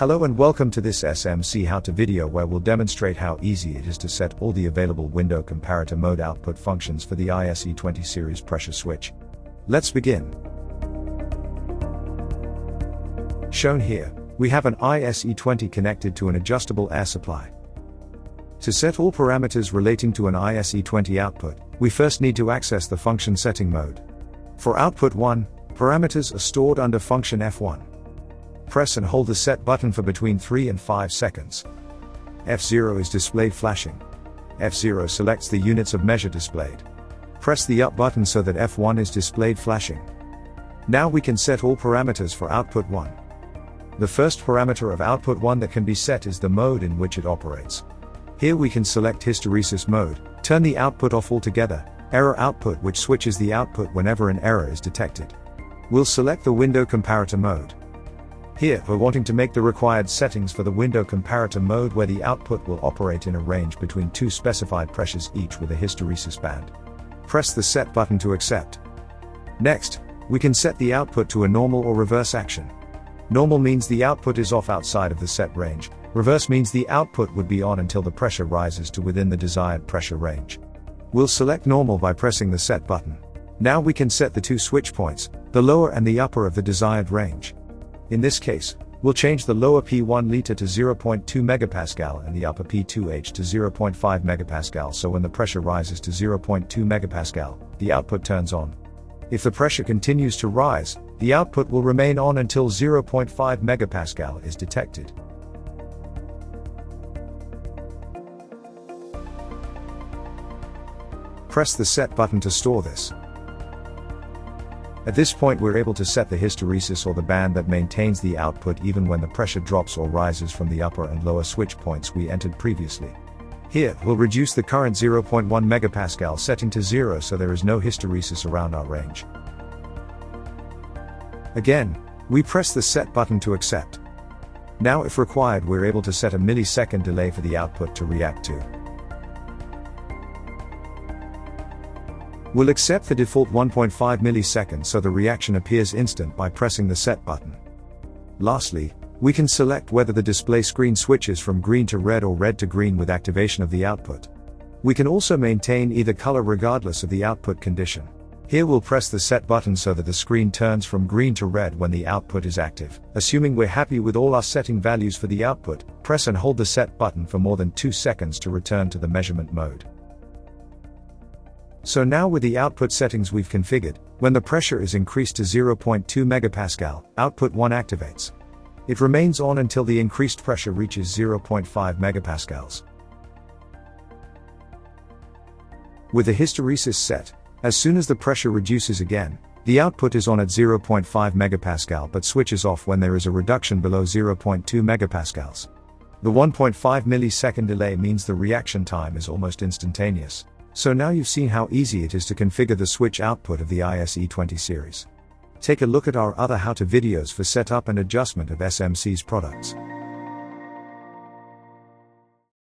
Hello and welcome to this SMC how-to video where we'll demonstrate how easy it is to set all the available window comparator mode output functions for the ISE20 series pressure switch. Let's begin. Shown here, we have an ISE20 connected to an adjustable air supply. To set all parameters relating to an ISE20 output, we first need to access the function setting mode. For output 1, parameters are stored under function F1. Press and hold the set button for between 3 and 5 seconds. F0 is displayed flashing. F0 selects the units of measure displayed. Press the up button so that F1 is displayed flashing. Now we can set all parameters for output 1. The first parameter of output 1 that can be set is the mode in which it operates. Here we can select hysteresis mode, turn the output off altogether, error output which switches the output whenever an error is detected. We'll select the window comparator mode. Here, we're wanting to make the required settings for the window comparator mode where the output will operate in a range between 2 specified pressures each with a hysteresis band. Press the set button to accept. Next, we can set the output to a normal or reverse action. Normal means the output is off outside of the set range. Reverse means the output would be on until the pressure rises to within the desired pressure range. We'll select normal by pressing the set button. Now we can set the 2 switch points, the lower and the upper of the desired range. In this case, we'll change the lower P1 liter to 0.2 MPa and the upper P2H to 0.5 MPa so when the pressure rises to 0.2 MPa, the output turns on. If the pressure continues to rise, the output will remain on until 0.5 MPa is detected. Press the set button to store this. At this point we're able to set the hysteresis or the band that maintains the output even when the pressure drops or rises from the upper and lower switch points we entered previously. Here, we'll reduce the current 0.1 MPa setting to 0 so there is no hysteresis around our range. Again, we press the set button to accept. Now if required we're able to set a millisecond delay for the output to react to. We'll accept the default 1.5 milliseconds so the reaction appears instant by pressing the set button. Lastly, we can select whether the display screen switches from green to red or red to green with activation of the output. We can also maintain either color regardless of the output condition. Here we'll press the set button so that the screen turns from green to red when the output is active. Assuming we're happy with all our setting values for the output, press and hold the set button for more than 2 seconds to return to the measurement mode. So now with the output settings we've configured, when the pressure is increased to 0.2 MPa, output 1 activates. It remains on until the increased pressure reaches 0.5 MPa. With the hysteresis set, as soon as the pressure reduces again, the output is on at 0.5 MPa but switches off when there is a reduction below 0.2 MPa. The 1.5 millisecond delay means the reaction time is almost instantaneous. So now you've seen how easy it is to configure the switch output of the ISE20 series. Take a look at our other how-to videos for setup and adjustment of SMC's products.